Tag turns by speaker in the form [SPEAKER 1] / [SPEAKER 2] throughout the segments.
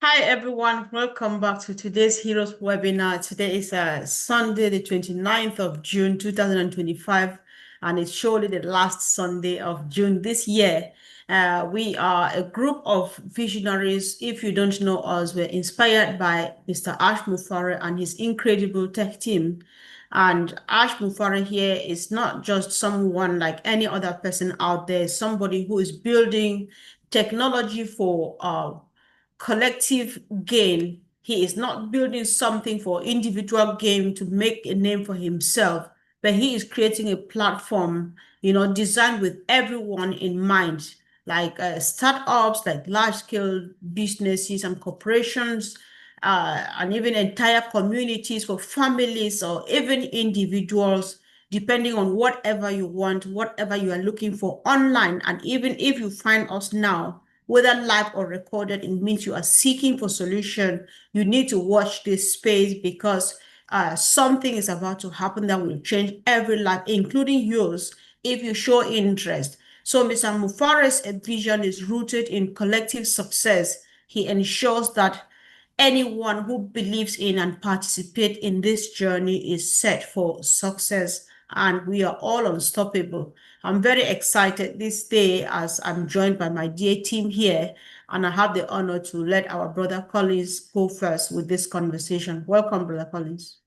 [SPEAKER 1] Hi everyone, welcome back to today's Heroes webinar. Today is Sunday, the 29th of June 2025, and it's surely the last Sunday of June this year. We are a group of visionaries. If you don't know us, we're inspired by Mr. Ash Mufare and his incredible tech team. And Ash Mufare here is not just someone like any other person out there, somebody who is building technology for collective gain. He is not building something for individual gain to make a name for himself, but he is creating a platform, designed with everyone in mind, like startups, like large-scale businesses and corporations, and even entire communities for families or even individuals, depending on whatever you want, whatever you are looking for online. And even if you find us now, whether live or recorded, it means you are seeking for solution. You need to watch this space because something is about to happen that will change every life, including yours, if you show interest. So Mr. Mufare's vision is rooted in collective success. He ensures that anyone who believes in and participates in this journey is set for success, and we are all unstoppable. I'm very excited this day as I'm joined by my dear team here, and I have the honor to let our brother Collins go first with this conversation. Welcome, brother Collins.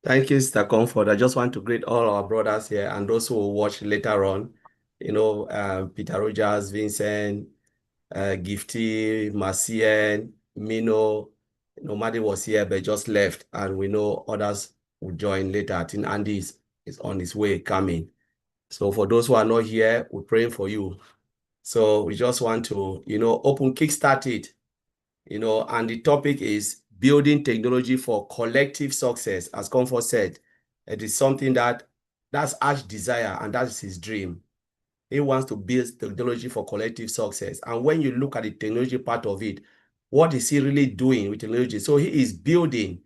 [SPEAKER 2] Thank you, Mr. Comfort. I just want to greet all our brothers here and those who will watch later on. Peter Rogers, Vincent, Gifty, Marcien, Mino. Nobody was here but just left, and we know others will join later. I think Andy is on his way coming. So for those who are not here, we're praying for you. So we just want to, kickstart it, and the topic is building technology for collective success. As Comfort said, it is something that's Ash's desire and that's his dream. He wants to build technology for collective success. And when you look at the technology part of it, what is he really doing with technology? So he is building,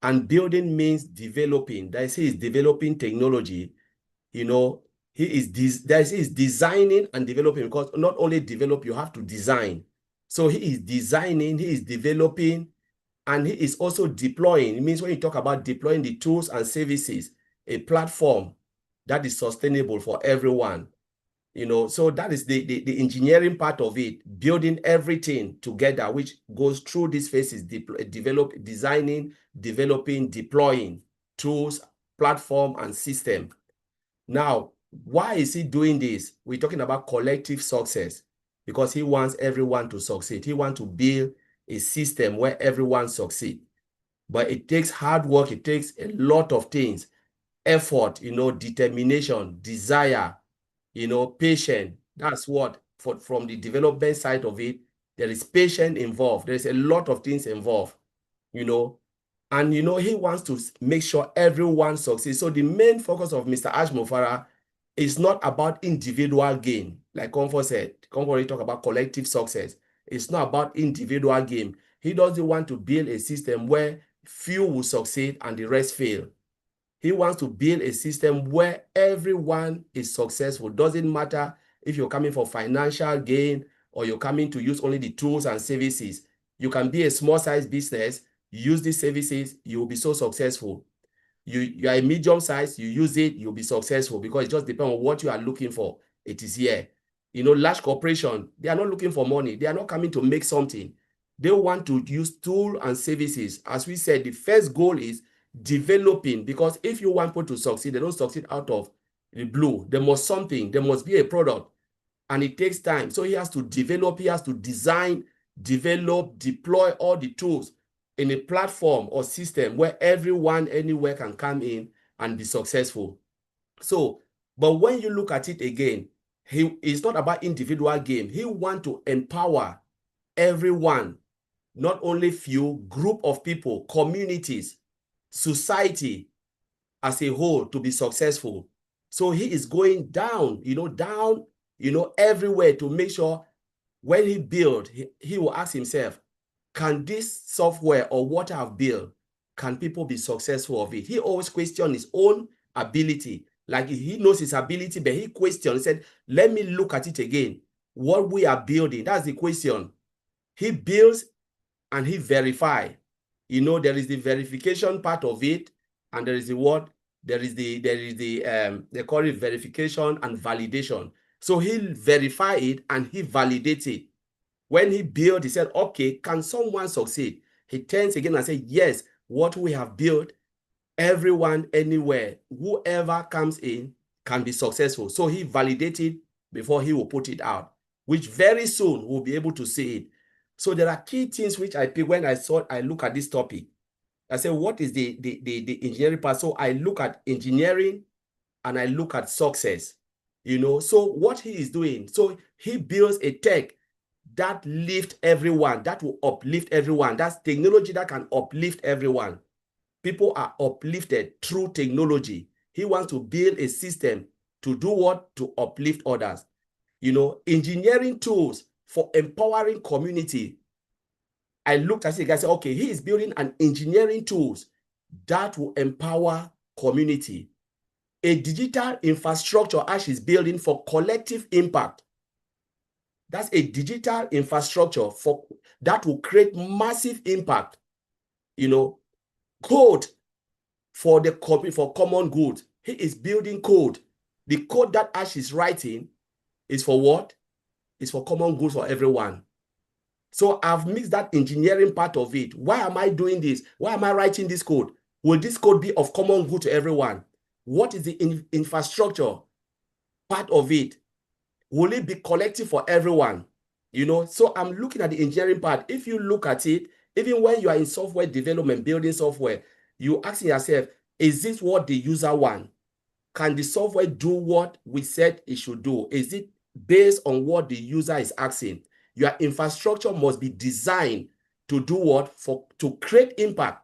[SPEAKER 2] and building means developing. That is, he is developing technology. He is designing and developing, because not only develop, you have to design. So he is designing, he is developing, and he is also deploying. It means when you talk about deploying the tools and services, a platform that is sustainable for everyone. So that is the engineering part of it, building everything together, which goes through these phases: designing, developing, deploying tools, platform, and system. Now, why is he doing this? We're talking about collective success, because he wants everyone to succeed. He wants to build a system where everyone succeeds. But it takes hard work. It takes a lot of things: effort, determination, desire, patience. That's what, from the development side of it, there is patience involved. There's a lot of things involved, and he wants to make sure everyone succeeds. So the main focus of Mr. Ash Mufara is not about individual gain. Like Comfort said, Comfort already talk about collective success. It's not about individual gain. He doesn't want to build a system where few will succeed and the rest fail. He wants to build a system where everyone is successful. Doesn't matter if you're coming for financial gain or you're coming to use only the tools and services. You can be a small size business, use these services, you will be so successful. You are a medium size, you use it, you'll be successful, because it just depends on what you are looking for. It is here. Large corporation, they are not looking for money. They are not coming to make something. They want to use tools and services. As we said, the first goal is developing, because if you want people to succeed, they don't succeed out of the blue. There must be a product, and it takes time. So he has to develop, he has to design, develop, deploy all the tools in a platform or system where everyone anywhere can come in and be successful. So, but when you look at it again, it's not about individual gain. He wants to empower everyone, not only few, group of people, communities, society as a whole, to be successful. So he is going down, everywhere, to make sure when he builds, he will ask himself, can this software or what I've built, can people be successful of it? He always questions his own ability. Like, he knows his ability, but he questioned, he said, let me look at it again. What we are building, that's the question. He builds and he verify. You know, there is the verification part of it, and there is the what? There is the they call it verification and validation. So he'll verify it and he validates it. When he built, he said, okay, can someone succeed? He turns again and says, yes, what we have built, everyone, anywhere, whoever comes in can be successful. So he validated before he will put it out, which very soon we'll be able to see it. So there are key things which I pick when I look at this topic. I say, what is the engineering part? So I look at engineering and I look at success, you know. So what he is doing, so he builds a tech that lift everyone, that will uplift everyone. That's technology that can uplift everyone. People are uplifted through technology. He wants to build a system to do what? To uplift others. You know, engineering tools for empowering community. I looked at it, I said, okay, he is building an engineering tools that will empower community. A digital infrastructure Ash is building for collective impact. That's a digital infrastructure that will create massive impact. You know, code for common good. He is building code. The code that Ash is writing is for what? It's for common good for everyone. So I've mixed that engineering part of it. Why am I doing this? Why am I writing this code? Will this code be of common good to everyone? What is the infrastructure part of it? Will it be collective for everyone? You know, so I'm looking at the engineering part. If you look at it, even when you are in software development, building software, you asking yourself, is this what the user wants? Can the software do what we said it should do? Is it based on what the user is asking? Your infrastructure must be designed to do what? To create impact.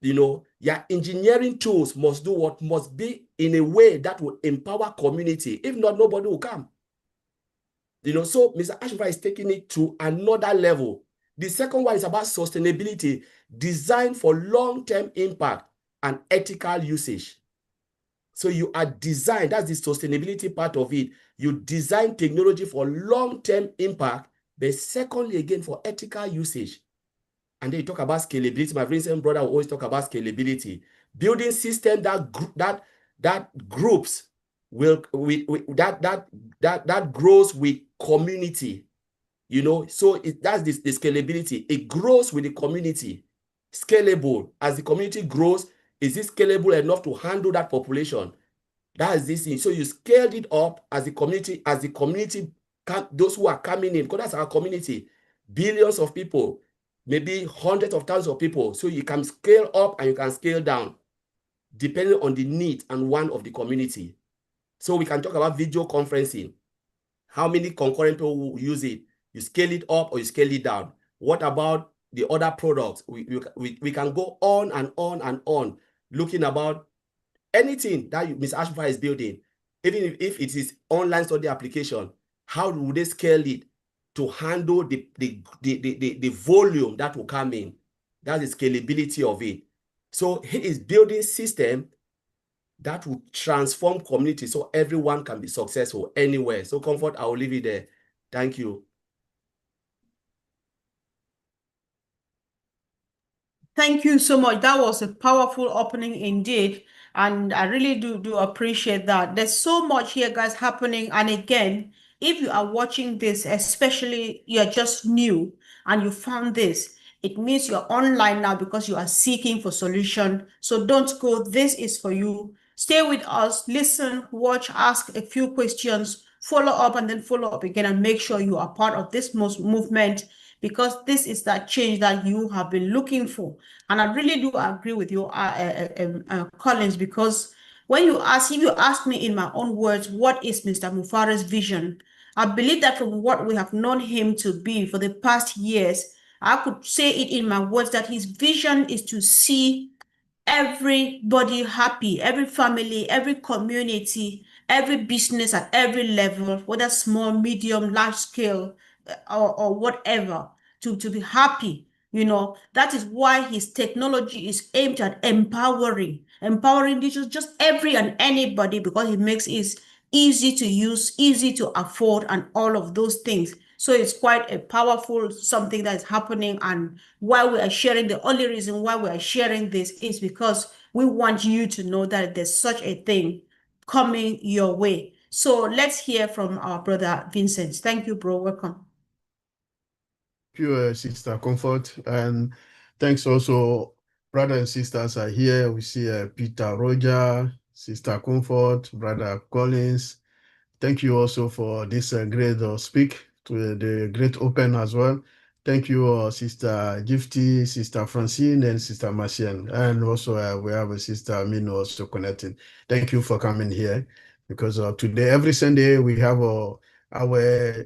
[SPEAKER 2] You know, your engineering tools must do what? Must be in a way that will empower community. If not, nobody will come. You know, so Mr. Ashifra is taking it to another level. The second one is about sustainability, designed for long-term impact and ethical usage. So you are designed, that's the sustainability part of it. You design technology for long-term impact, but secondly, again, for ethical usage. And then you talk about scalability. My recent brother will always talk about scalability. Building system that groups will that grows with community. You know, so that's the scalability. It grows with the community. Scalable. As the community grows, is it scalable enough to handle that population? That is this thing. So you scaled it up as the community, those who are coming in, because that's our community, billions of people, maybe hundreds of thousands of people. So you can scale up and you can scale down, depending on the need and want of the community. So we can talk about video conferencing. How many concurrent people will use it? You scale it up or you scale it down. What about the other products? We can go on and on and on, looking about anything that Ms. Ashifra is building, even if it is online study application, how would they scale it to handle the volume that will come in? That's the scalability of it. So he is building system that will transform community so everyone can be successful anywhere. So Comfort, I will leave it there. Thank you.
[SPEAKER 1] Thank you so much. That was a powerful opening indeed. And I really do appreciate that. There's so much here, guys, happening. And again, if you are watching this, especially you're just new and you found this, it means you're online now because you are seeking for solution. So don't go. This is for you. Stay with us, listen, watch, ask a few questions, follow up, and then follow up again, and make sure you are part of this movement, because this is that change that you have been looking for. And I really do agree with you, Collins, because if you ask me in my own words, what is Mr. Mufara's vision? I believe that from what we have known him to be for the past years, I could say it in my words that his vision is to see everybody happy, every family, every community, every business at every level, whether small, medium, large scale, or whatever, to be happy. You know, that is why his technology is aimed at empowering just every and anybody, because it makes it easy to use, easy to afford, and all of those things. So it's quite a powerful something that is happening. And why we are sharing, the only reason why we are sharing this is because we want you to know that there's such a thing coming your way. So let's hear from our brother Vincent. Thank you, bro. Welcome.
[SPEAKER 3] Thank you, Sister Comfort. And thanks also, brothers and sisters are here. We see Peter Roger, Sister Comfort, Brother Collins. Thank you also for this great speak to the great open as well. Thank you, Sister Gifty, Sister Francine, and Sister Marcian. And also we have a Sister Mino also connecting. Thank you for coming here because today, every Sunday, we have our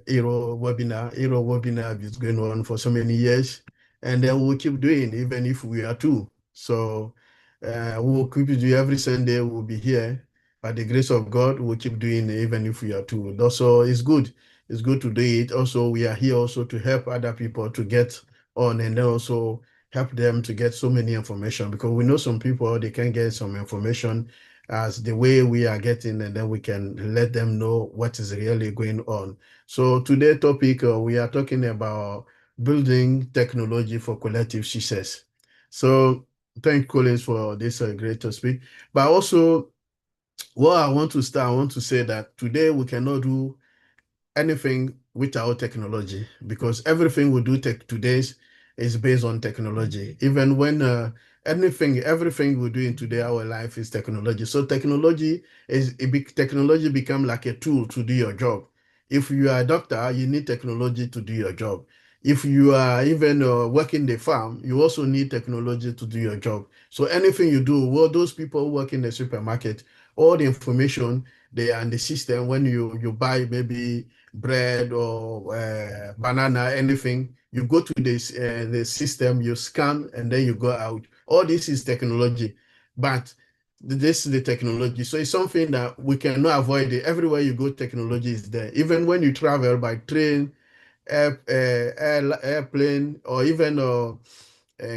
[SPEAKER 3] Hero webinar. Hero webinar is going on for so many years. And then we'll keep doing, even if we are two. So we'll keep doing every Sunday, we'll be here. By the grace of God, we'll keep doing it even if we are two. Also, it's good. It's good to do it. Also, we are here also to help other people to get on and then also help them to get so many information because we know some people, they can get some information as the way we are getting and then we can let them know what is really going on. So today's topic, we are talking about building technology for collective success. So thank Collins for this great speak. But also, well, I want to say that today we cannot do anything without technology because everything we do today is based on technology. Even when everything we do in today, our life is technology. So technology become like a tool to do your job. If you are a doctor, you need technology to do your job. If you are even working the farm, you also need technology to do your job. So anything you do, well, those people who work in the supermarket, all the information they are in the system when you buy maybe bread or banana, anything, you go to this the system, you scan, and then you go out. All this is technology, but this is the technology. So it's something that we cannot avoid it. Everywhere you go, technology is there. Even when you travel by train, airplane, or even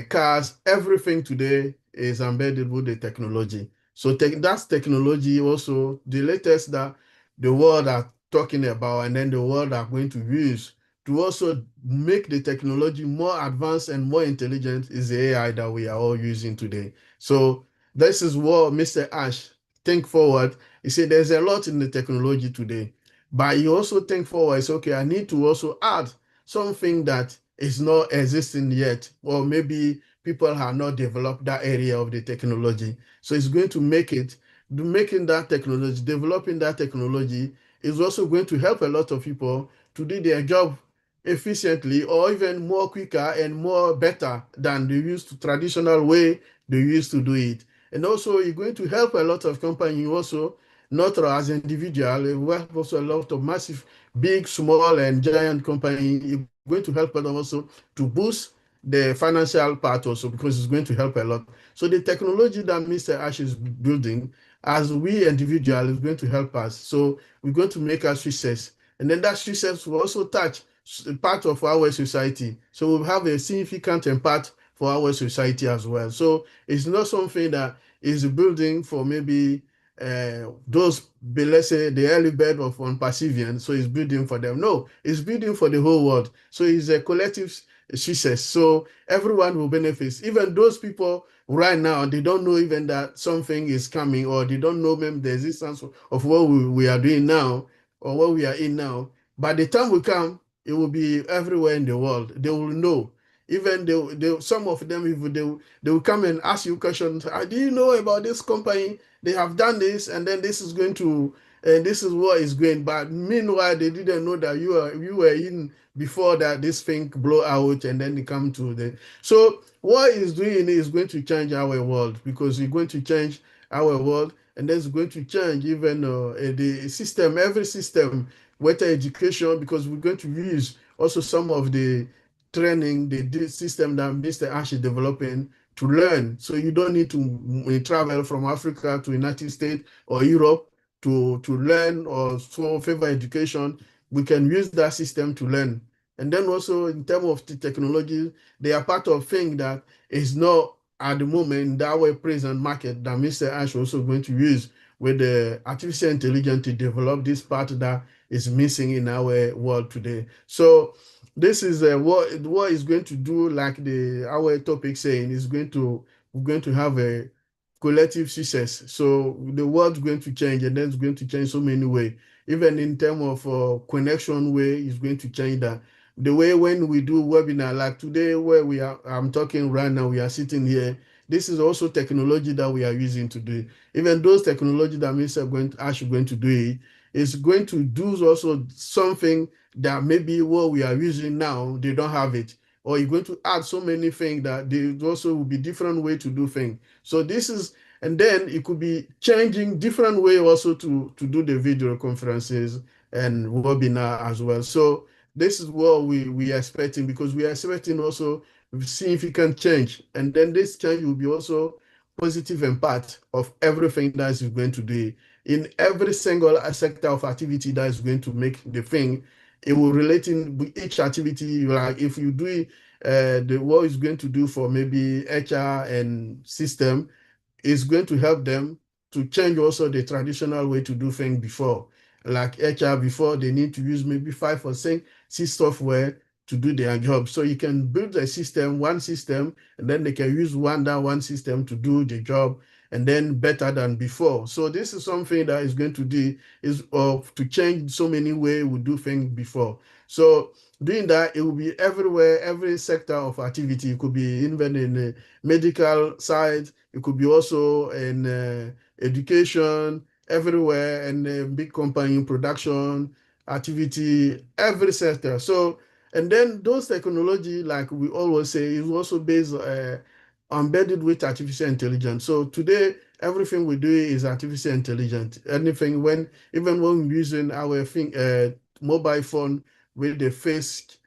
[SPEAKER 3] cars, everything today is embedded with the technology. So that's technology also the latest that the world are talking about and then the world are going to use to also make the technology more advanced and more intelligent is the AI that we are all using today. So this is what Mr. Ash think forward. He said there's a lot in the technology today, but you also think forward, it's okay, I need to also add something that is not existing yet, or maybe people have not developed that area of the technology. So it's going to make it, making that technology, developing that technology is also going to help a lot of people to do their job efficiently or even more quicker and more better than the used traditional way they used to do it. And also you're going to help a lot of companies also, not as individual, we have also a lot of massive, big, small, and giant companies going to help them also to boost the financial part also because it's going to help a lot. So the technology that Mr. Ash is building as we individuals is going to help us. So we're going to make our success. And then that success will also touch part of our society. So we'll have a significant impact for our society as well. So it's not something that is building for maybe those, let's say, the early bird of one Pacifian, so it's building for them. No, it's building for the whole world. So it's a collective success. So everyone will benefit. Even those people right now, they don't know even that something is coming, or they don't know maybe the existence of what we are doing now or what we are in now. By the time we come, it will be everywhere in the world. They will know. Even some of them, if they will come and ask you questions. Do you know about this company? They have done this, and then this is going to, and this is what is going. But meanwhile, they didn't know that you were in before that this thing blow out, and then they come to the. So what is doing is going to change our world because it's going to change our world, and that's going to change even the system, every system, whether education, because we're going to use also some of the training, the system that Mr. Ash is developing to learn. So you don't need to travel from Africa to United States or Europe to learn or so favor education. We can use that system to learn. And then also in terms of the technology, they are part of thing that is not at the moment in our present market that Mr. Ash also going to use with the artificial intelligence to develop this part that is missing in our world today. So this is what is going to do, like our topic saying, is we're going to have a collective success. So the world's going to change, and then it's going to change so many ways. Even in terms of connection way, is going to change that. The way when we do webinar, like today where I'm talking right now, we are sitting here. This is also technology that we are using to do. Even those technology that Mr. Ash is going to do it, is going to do also something that maybe what we are using now, they don't have it. Or you're going to add so many things that there also will be different way to do things. So this is, and then it could be changing different way also to do the video conferences and webinar as well. So this is what we are expecting, because we are expecting also significant change. And then this change will be also positive impact of everything that is going to do in every single sector of activity that is going to make the thing. It will relate in with each activity. Like if you do the what is going to do for maybe HR and system, is going to help them to change also the traditional way to do things before. Like HR before, they need to use maybe 5 or 6 software to do their job. So you can build a system, one system, and then they can use that one system to do the job, and then better than before. So this is something that is going to do, is to change so many ways we do things before. So doing that, it will be everywhere, every sector of activity. It could be even in the medical side, it could be also in education, everywhere, and big company production, activity, every sector. So, and then those technology, like we always say, is also based embedded with artificial intelligence. So today, everything we do is artificial intelligence. Anything even when we're using our mobile phone with the face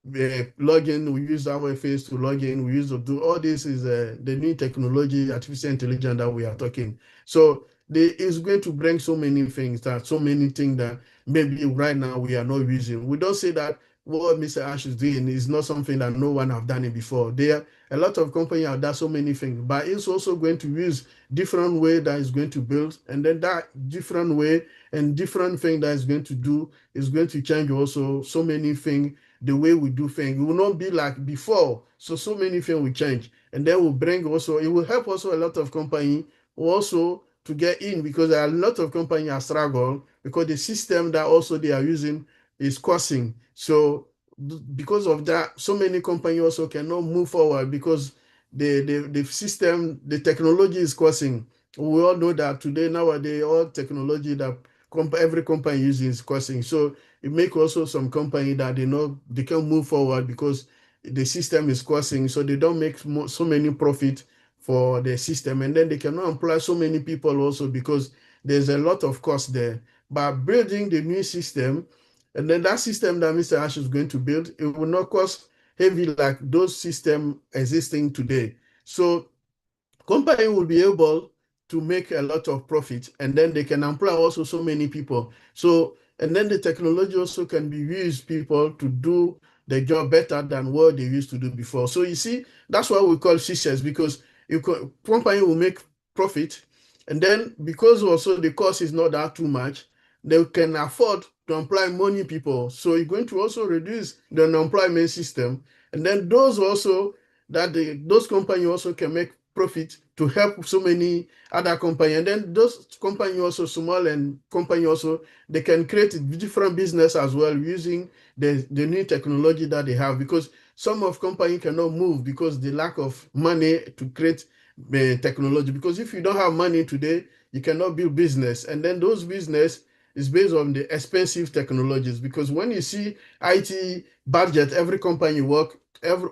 [SPEAKER 3] login, we use our face to log in, we use to do all this is the new technology, artificial intelligence that we are talking. So it's going to bring so many things that maybe right now we are not using. We don't say that what Mr. Ash is doing is not something that no one have done it before. There a lot of companies have done so many things, but it's also going to use different way that is going to build, and then that different way and different thing that is going to do is going to change also so many things. The way we do things, it will not be like before. So many things will change, and then will bring also, it will help also a lot of companies also to get in, because there are a lot of companies are struggle because the system that also they are using is costing. So because of that, so many companies also cannot move forward because the system, the technology is costing. We all know that today, nowadays, all technology that every company uses is costing. So it makes also some company that they can't move forward because the system is costing. So they don't make so many profit for the system, and then they cannot employ so many people also because there's a lot of cost there. By building the new system, and then that system that Mr. Ash is going to build, it will not cost heavy like those systems existing today. So company will be able to make a lot of profit, and then they can employ also so many people. So, and then the technology also can be used people to do the job better than what they used to do before. So you see, that's why we call success, because company will make profit, and then because also the cost is not that too much, they can afford to employ many people. So you're going to also reduce the unemployment system, and then those also that those companies also can make profit to help so many other companies. And then those companies also, small and company also, they can create different business as well using the new technology that they have, because some of company cannot move because the lack of money to create the technology. Because if you don't have money today, you cannot build business. And then those business is based on the expensive technologies, because when you see IT budget, every company work,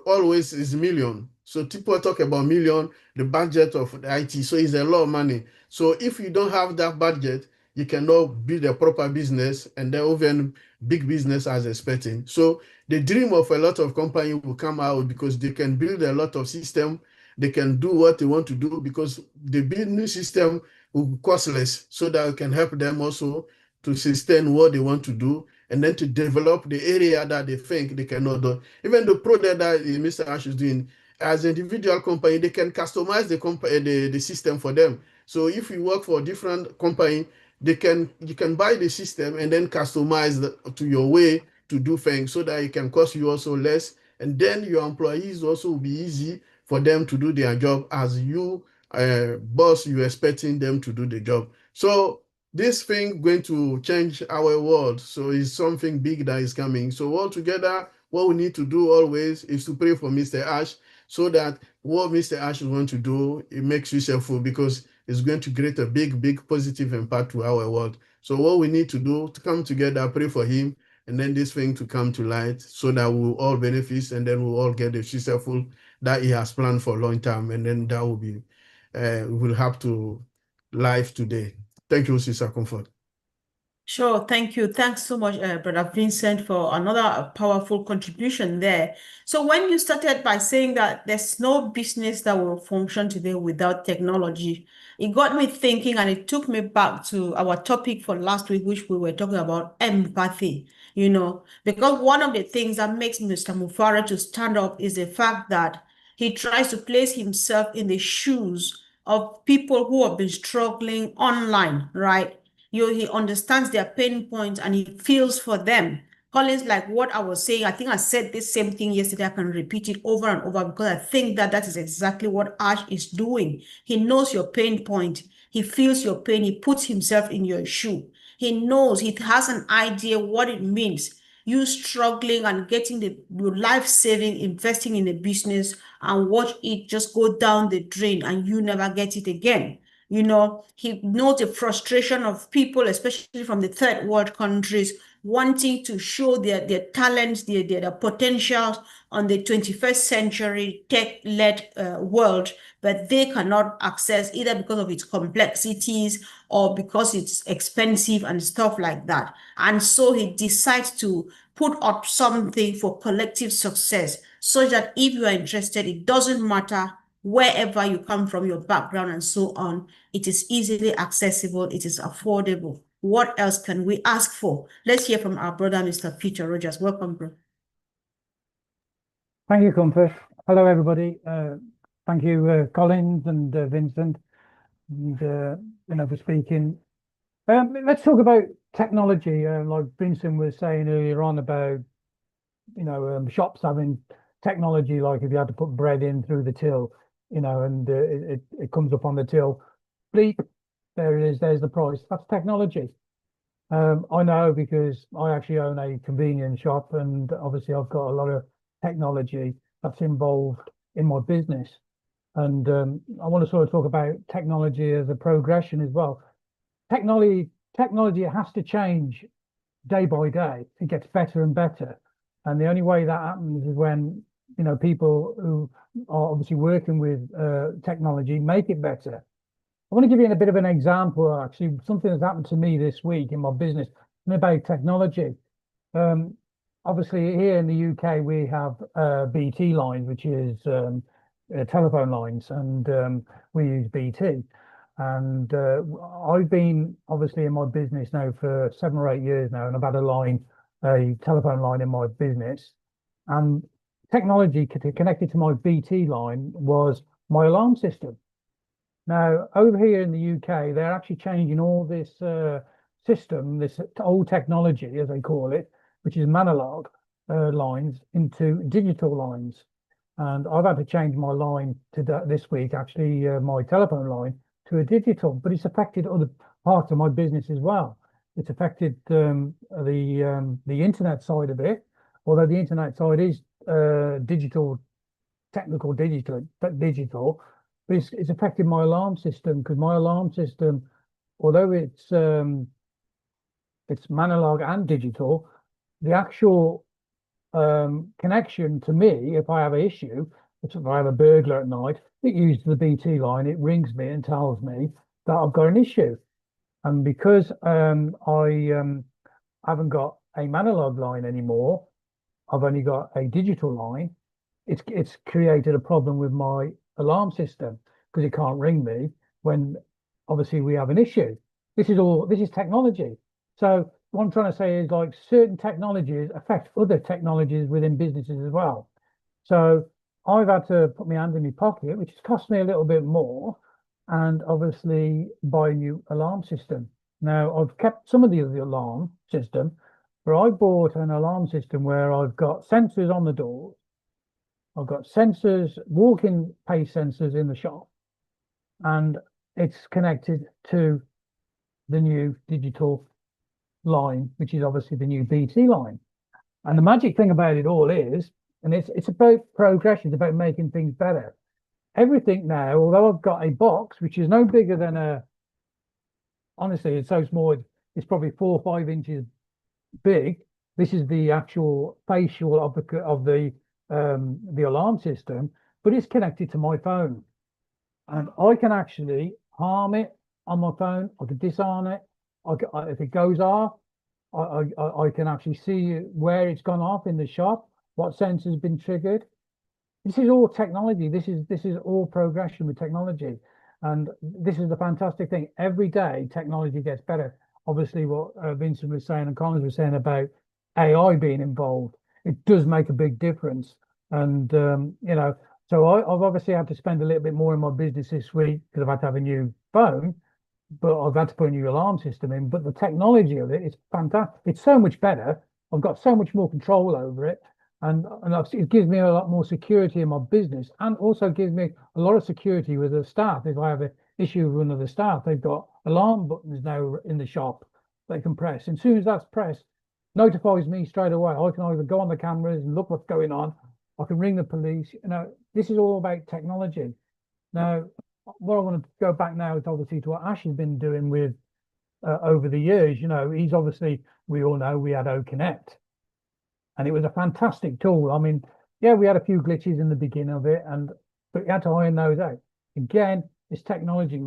[SPEAKER 3] always is million. So people talk about million, the budget of the IT. So it's a lot of money. So if you don't have that budget, you cannot build a proper business, and then even big business as expecting. So the dream of a lot of companies will come out because they can build a lot of system. They can do what they want to do because the business system will be costless, so that it can help them also to sustain what they want to do, and then to develop the area that they think they cannot do. Even the product that Mr. Ash is doing, as an individual company, they can customize the system for them. So if you work for a different company, you can buy the system and then customize to your way to do things so that it can cost you also less. And then your employees also will be easy for them to do their job as you, boss, you're expecting them to do the job. So this thing going to change our world. So it's something big that is coming. So altogether, what we need to do always is to pray for Mr. Ash so that what Mr. Ash is going to do, it makes you helpful because it's going to create a big positive impact to our world. So what we need to do to come together, pray for him, and then this thing to come to light so that we'll all benefit and then we'll all get the successful that he has planned for a long time. And then that will be, we'll have to live today. Thank you, Sister Comfort.
[SPEAKER 1] Sure, thank you. Thanks so much, Brother Vincent, for another powerful contribution there. So when you started by saying that there's no business that will function today without technology, it got me thinking and it took me back to our topic for last week, which we were talking about empathy, because one of the things that makes Mr. Mufara to stand up is the fact that he tries to place himself in the shoes of people who have been struggling online, right? He understands their pain points and he feels for them. Collins, like what I was saying, I think I said this same thing yesterday. I can repeat it over and over because I think that is exactly what Ash is doing. He knows your pain point. He feels your pain. He puts himself in your shoe. He knows, he has an idea what it means. You struggling and getting your life saving, investing in a business and watch it just go down the drain and you never get it again. He knows the frustration of people, especially from the third world countries, wanting to show their talents, their potentials on the 21st century tech-led world, but they cannot access either because of its complexities or because it's expensive and stuff like that. And so he decides to put up something for collective success so that if you are interested, it doesn't matter wherever you come from, your background and so on, it is easily accessible, it is affordable. What else can we ask for? Let's hear from our brother, Mr. Peter Rogers. Welcome, bro.
[SPEAKER 4] Thank you, Comfort. Hello, everybody. Thank you, Collins and Vincent, and, for speaking. Let's talk about technology. Like Vincent was saying earlier on about, shops having technology, like if you had to put bread in through the till, and it comes up on the till, bleep, there it is, there's the price. That's technology. I know because I actually own a convenience shop, and obviously I've got a lot of technology that's involved in my business. And I want to sort of talk about technology as a progression as well. Technology has to change day by day. It gets better and better. And the only way that happens is when, people who are obviously working with technology make it better. I want to give you a bit of an example, actually, something that's happened to me this week in my business about technology. Obviously, here in the UK, we have BT lines, which is telephone lines, and we use BT. And I've been obviously in my business now for 7 or 8 years now, and I've had a telephone line in my business. And technology connected to my BT line was my alarm system. Now, over here in the UK, they're actually changing all this system, this old technology, as they call it, which is analog lines, into digital lines. And I've had to change my line this week, actually, my telephone line to a digital, but it's affected other parts of my business as well. It's affected the internet side of it, although the internet side is digital, but it's affected my alarm system, because my alarm system, although it's analog and digital, the actual connection to me, if I have an issue, if I have a burglar at night, it uses the BT line, it rings me and tells me that I've got an issue. And because I haven't got a analog line anymore, I've only got a digital line, it's created a problem with my alarm system, because it can't ring me when obviously we have an issue. This is technology. So what I'm trying to say is, like, certain technologies affect other technologies within businesses as well. So I've had to put my hand in my pocket, which has cost me a little bit more, and obviously buy a new alarm system. Now, I've kept some of the alarm system, but I bought an alarm system where I've got sensors on the door. I've got sensors, walking pace sensors in the shop, and it's connected to the new digital line, which is obviously the new BT line. And the magic thing about it all is, and it's about progression, it's about making things better. Everything now, although I've got a box which is no bigger than honestly, it's so small, it's probably 4 or 5 inches big. This is the actual facial of the alarm system, but it's connected to my phone, and I can actually harm it on my phone. I can disarm it. If it goes off, I can actually see where it's gone off in the shop, what sensor has been triggered. This is all technology. This is all progression with technology, and this is the fantastic thing. Every day, technology gets better. Obviously, what Vincent was saying and Collins was saying about AI being involved, it does make a big difference. And so I've obviously had to spend a little bit more in my business this week because I've had to have a new phone, but I've had to put a new alarm system in. But the technology of it is fantastic. It's so much better. I've got so much more control over it. And it gives me a lot more security in my business, and also gives me a lot of security with the staff. If I have an issue with one of the staff, they've got alarm buttons now in the shop they can press. And as soon as that's pressed, notifies me straight away. I can either go on the cameras and look what's going on. I can ring the police. This is all about technology. Now, what I want to go back now is obviously to what Ash has been doing with over the years. He's obviously, we all know we had Connect. And it was a fantastic tool. I mean, yeah, we had a few glitches in the beginning of it, but we had to iron those out. Again, it's technology.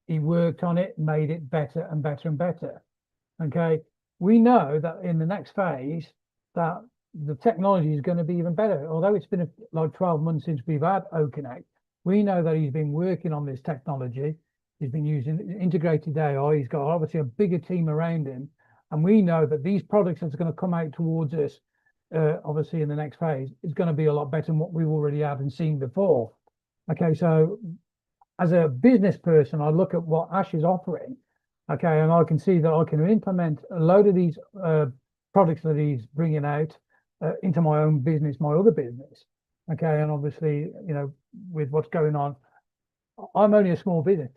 [SPEAKER 4] He worked on it, made it better and better and better. Okay, we know that in the next phase that the technology is going to be even better. Although it's been like 12 months since we've had Connect, we know that he's been working on this technology. He's been using integrated AI. He's got obviously a bigger team around him, and we know that these products that's going to come out towards us. Obviously in the next phase, is going to be a lot better than what we've already had and seen before. Okay, so as a business person, I look at what Ash is offering, okay, and I can see that I can implement a load of these products that he's bringing out into my own business, my other business, okay, and obviously, with what's going on, I'm only a small business.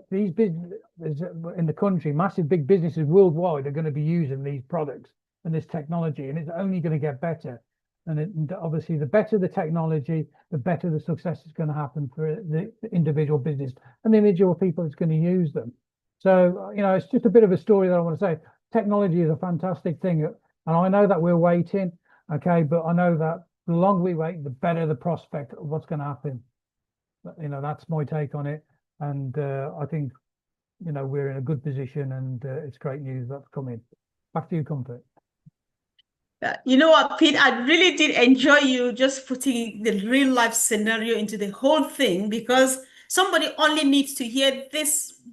[SPEAKER 4] These businesses in the country, massive big businesses worldwide are going to be using these products and this technology, and it's only going to get better. And obviously, the better the technology, the better the success is going to happen for the individual business and the individual people that's going to use them. So, it's just a bit of a story that I want to say. Technology is a fantastic thing, and I know that we're waiting, okay, but I know that the longer we wait, the better the prospect of what's going to happen. That's my take on it, and I think, we're in a good position, and it's great news that's coming. Back to you, Comfort.
[SPEAKER 1] You know what, Pete, I really did enjoy you just putting the real life scenario into the whole thing, because somebody only needs to hear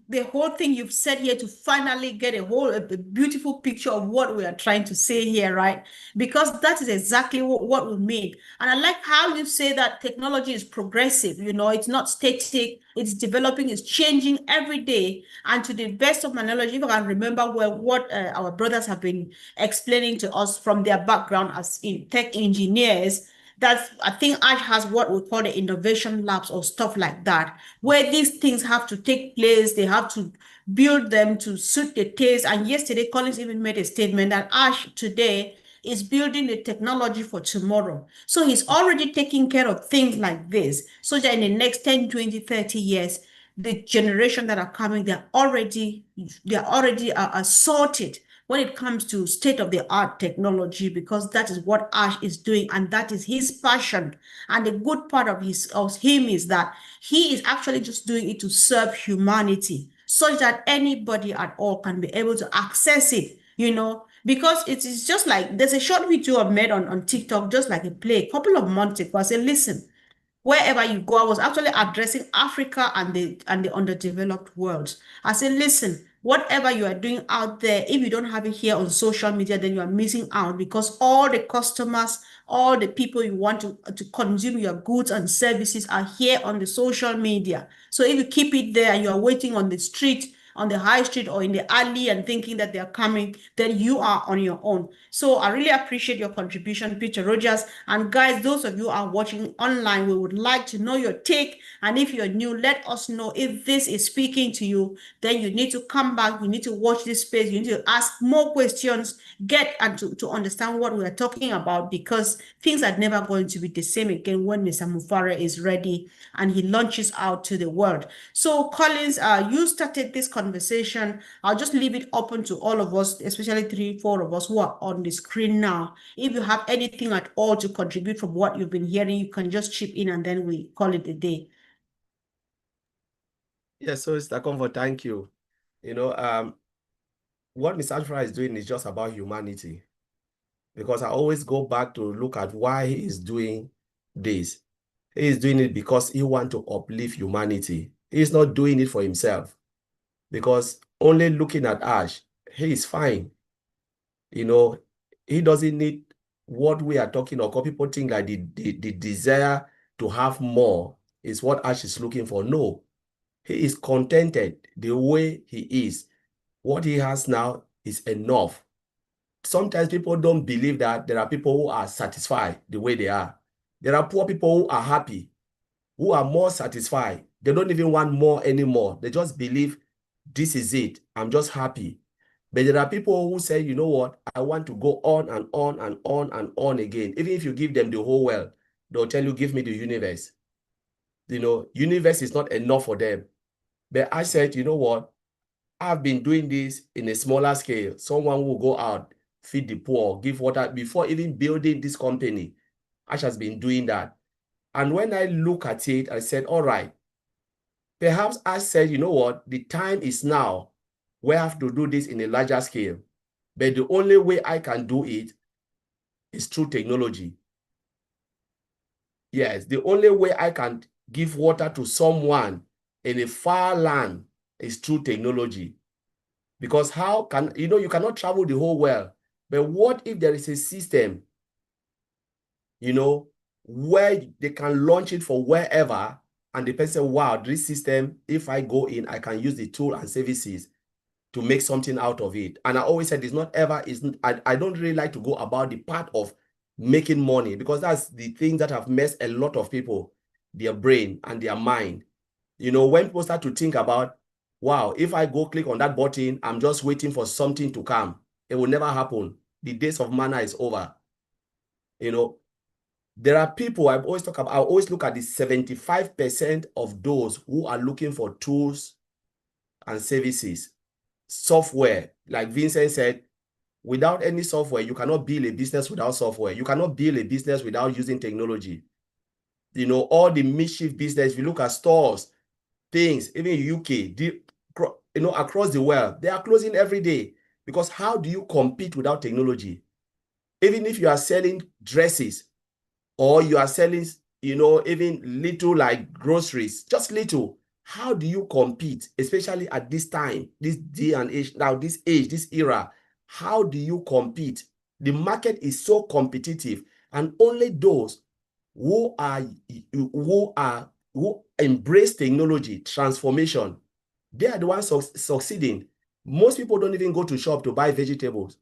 [SPEAKER 1] the whole thing you've said here to finally get a beautiful picture of what we are trying to say here, right? Because that is exactly what we mean. And I like how you say that technology is progressive, it's not static, it's developing, it's changing every day. And to the best of my knowledge, if I can remember what our brothers have been explaining to us from their background as tech engineers, that I think Ash has what we call the innovation labs or stuff like that, where these things have to take place. They have to build them to suit the taste. And yesterday, Collins even made a statement that Ash today is building the technology for tomorrow. So he's already taking care of things like this, so that in the next 10, 20, 30 years, the generation that are coming, they're already sorted when it comes to state-of-the-art technology, because that is what Ash is doing, and that is his passion. And the good part of him is that he is actually just doing it to serve humanity, such that anybody at all can be able to access it, because it is just like, there's a short video I made on TikTok, just like a play, a couple of months ago. I said, listen, wherever you go, I was actually addressing Africa and the underdeveloped world. I said, listen, whatever you are doing out there, if you don't have it here on social media, then you are missing out, because all the customers, all the people you want to consume your goods and services are here on the social media. So if you keep it there and you are waiting on the street on the high street or in the alley and thinking that they're coming, then you are on your own. So I really appreciate your contribution, Peter Rogers. And guys, those of you who are watching online, we would like to know your take. And if you're new, let us know if this is speaking to you. Then you need to come back. You need to watch this space. You need to ask more questions, get and to understand what we are talking about, because things are never going to be the same again when Mr. Mufara is ready and he launches out to the world. So Collins, you started this conversation. I'll just leave it open to all of us, especially 3-4 of us who are on the screen now. If you have anything at all to contribute from what you've been hearing, you can just chip in and then we call it a day.
[SPEAKER 2] Yes, so Mr. Comfort, thank you. You know, what Mr. Ashfra is doing is just about humanity, because I always go back to look at why he is doing this. He is doing it because he wants to uplift humanity. He's not doing it for himself, because only looking at Ash, he is fine. You know, he doesn't need what we are talking about. People think like the desire to have more is what Ash is looking for. No, he is contented the way he is. What he has now is enough. Sometimes people don't believe that there are people who are satisfied the way they are. There are poor people who are happy, who are more satisfied. They don't even want more anymore. They just believe this is it. I'm just happy. But there are people who say, you know what, I want to go on and on and on and on again. Even if you give them the whole world, they'll tell you, give me the universe. You know, universe is not enough for them. But I said, you know what, I've been doing this in a smaller scale. Someone will go out, feed the poor, give water. Before even building this company, Ash has been doing that. And when I look at it, I said, all right, perhaps I said, you know what, the time is now where I have to do this in a larger scale. But the only way I can do it is through technology. Yes, the only way I can give water to someone in a far land is through technology. Because how can, you know, you cannot travel the whole world. But what if there is a system, you know, where they can launch it for wherever, and the person, wow, this system, if I go in, I can use the tool and services to make something out of it. And I always said, it's not ever, I don't really like to go about the part of making money, because that's the thing that have messed a lot of people, their brain and their mind. You know, when people start to think about, wow, if I go click on that button, I'm just waiting for something to come. It will never happen. The days of manna is over. You know, there are people I always look at the 75% of those who are looking for tools and services, software. Like Vincent said, without any software, you cannot build a business without software. You cannot build a business without using technology. You know, all the mischief business, if you look at stores, things, even in UK, you know, across the world, they are closing every day. Because how do you compete without technology? Even if you are selling dresses, or you are selling, you know, even little like groceries, just little, how do you compete, especially at this time, this day and age, now this age, this era? How do you compete? The market is so competitive, and only those who embrace technology transformation, they are the ones succeeding. Most people don't even go to shop to buy vegetables.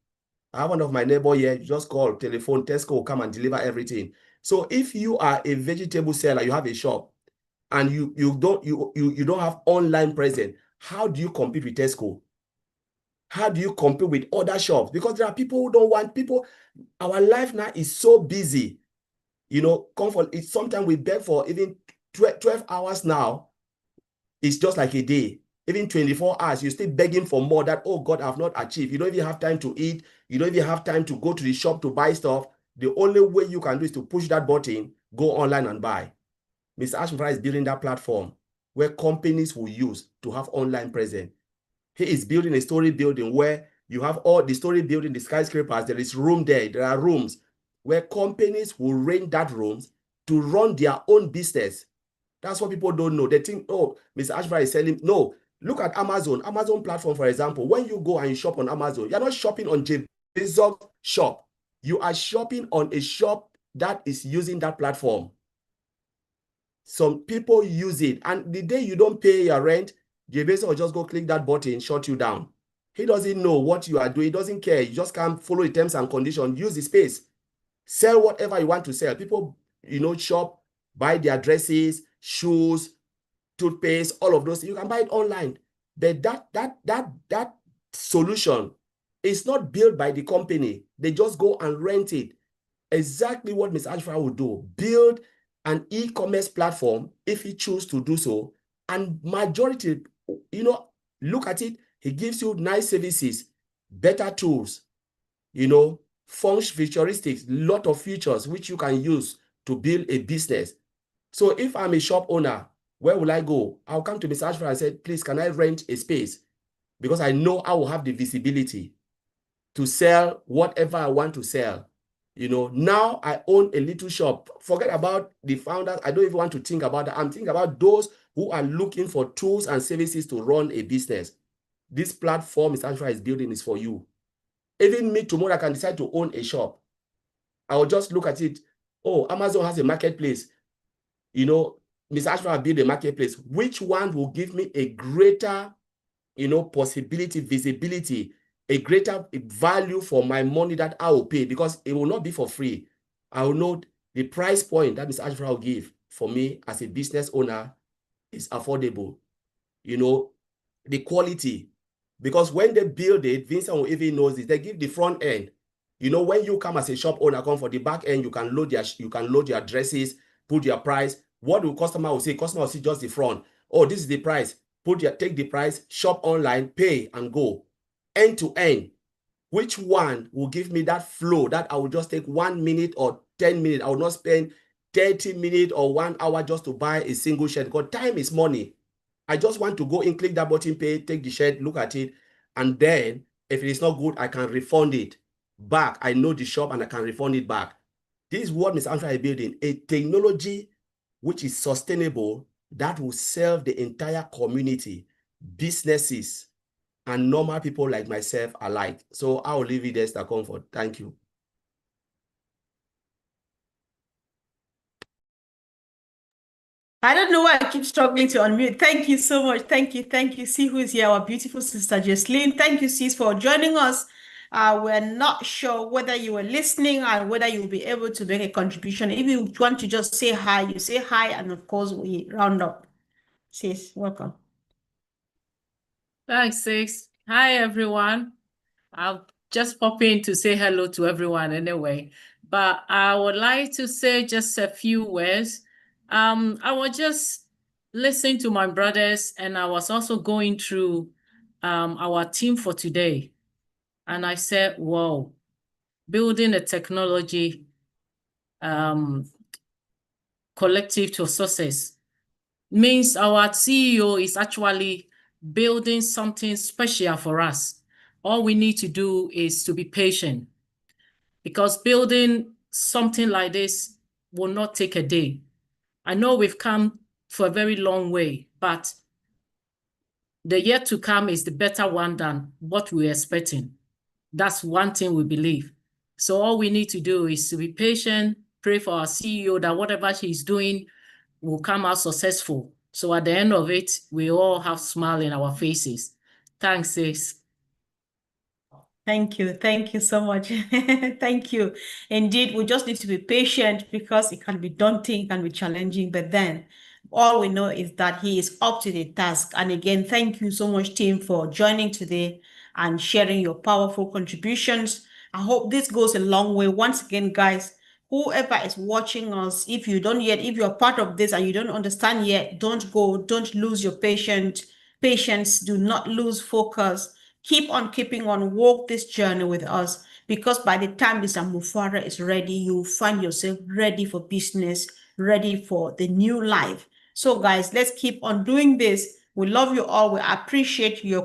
[SPEAKER 2] I have one of my neighbor here, you just call, telephone, Tesco will come and deliver everything. So if you are a vegetable seller, you have a shop, and you don't have online presence, how do you compete with Tesco? How do you compete with other shops? Because there are people who don't want people. Our life now is so busy. You know, comfort. It's sometimes we beg for even 12 hours now. It's just like a day. Even 24 hours, you're still begging for more that, oh God, I've not achieved. You don't even have time to eat. You don't even have time to go to the shop to buy stuff. The only way you can do is to push that button, go online and buy. Mr. Ashmura is building that platform where companies will use to have online presence. He is building a story building where you have all the story building, the skyscrapers. There is room there. There are rooms where companies will rent that rooms to run their own business. That's what people don't know. They think, oh, Mr. Ashmura is selling. No, look at Amazon. Amazon platform, for example. When you go and you shop on Amazon, you're not shopping on Jeff Bezos' shop. You are shopping on a shop that is using that platform. Some people use it, and the day you don't pay your rent, Jebesa will just go click that button, shut you down. He doesn't know what you are doing. He doesn't care. You just can't follow the terms and conditions. Use the space. Sell whatever you want to sell. People, shop, buy their dresses, shoes, toothpaste, all of those. You can buy it online. But that solution is not built by the company. They just go and rent it. Exactly what Ms. Ashfra would do. Build an e-commerce platform if he chooses to do so. And majority, look at it. He gives you nice services, better tools, futuristics, lot of features which you can use to build a business. So if I'm a shop owner, where will I go? I'll come to Mr. Ashford and say, please, can I rent a space? Because I know I will have the visibility to sell whatever I want to sell. Now I own a little shop. Forget about the founders. I don't even want to think about that. I'm thinking about those who are looking for tools and services to run a business. This platform Mr. Ashford is building is for you. Even me tomorrow, I can decide to own a shop. I will just look at it. Oh, Amazon has a marketplace. Mr. Ashford build a marketplace. Which one will give me a greater, possibility, visibility, a greater value for my money that I will pay? Because it will not be for free. I will know the price point that Mr. Ashford will give for me as a business owner is affordable. The quality. Because when they build it, Vincent will even knows this. They give the front end. When you come as a shop owner, come for the back end, you can load your addresses, put your price. What will customer will say? Customer will see just the front. Oh, this is the price. Take the price, shop online, pay and go. End to end. Which one will give me that flow that I will just take 1 minute or 10 minutes? I will not spend 30 minutes or 1 hour just to buy a single shirt, because time is money. I just want to go in, click that button, pay, take the shirt, look at it, and then if it is not good, I can refund it back. I know the shop and I can refund it back. This is what Ms. Amsha is building, a technology which is sustainable, that will serve the entire community, businesses, and normal people like myself alike. So I will leave it there, Mr. Comfort. Thank you.
[SPEAKER 1] I don't know why I keep struggling to unmute. Thank you so much. Thank you. Thank you. See who is here, our beautiful sister, Jesslyn. Thank you, sis, for joining us. We're not sure whether you were listening and whether you'll be able to make a contribution. If you want to just say hi, you say hi, and of course, we round up. Sis, welcome.
[SPEAKER 5] Thanks, sis. Hi, everyone. I'll just pop in to say hello to everyone anyway. But I would like to say just a few words. I was just listening to my brothers, and I was also going through our team for today. And I said, whoa, building a technology collective to success means our CEO is actually building something special for us. All we need to do is to be patient, because building something like this will not take a day. I know we've come for a very long way, but the yet to come is the better one than what we're expecting. That's one thing we believe. So all we need to do is to be patient, pray for our CEO that whatever she's doing will come out successful. So at the end of it, we all have smile in our faces. Thanks, sis.
[SPEAKER 1] Thank you. Thank you so much. Thank you. Indeed, we just need to be patient, because it can be daunting, it can be challenging, but then all we know is that he is up to the task. And again, thank you so much, team, for joining today and sharing your powerful contributions. I hope this goes a long way. Once again, guys, whoever is watching us, if you're part of this and you don't understand yet, don't lose your patience, do not lose focus. Keep on keeping on, walk this journey with us, because by the time Mr. Mufara is ready, you'll find yourself ready for business, ready for the new life. So guys, let's keep on doing this. We love you all. We appreciate your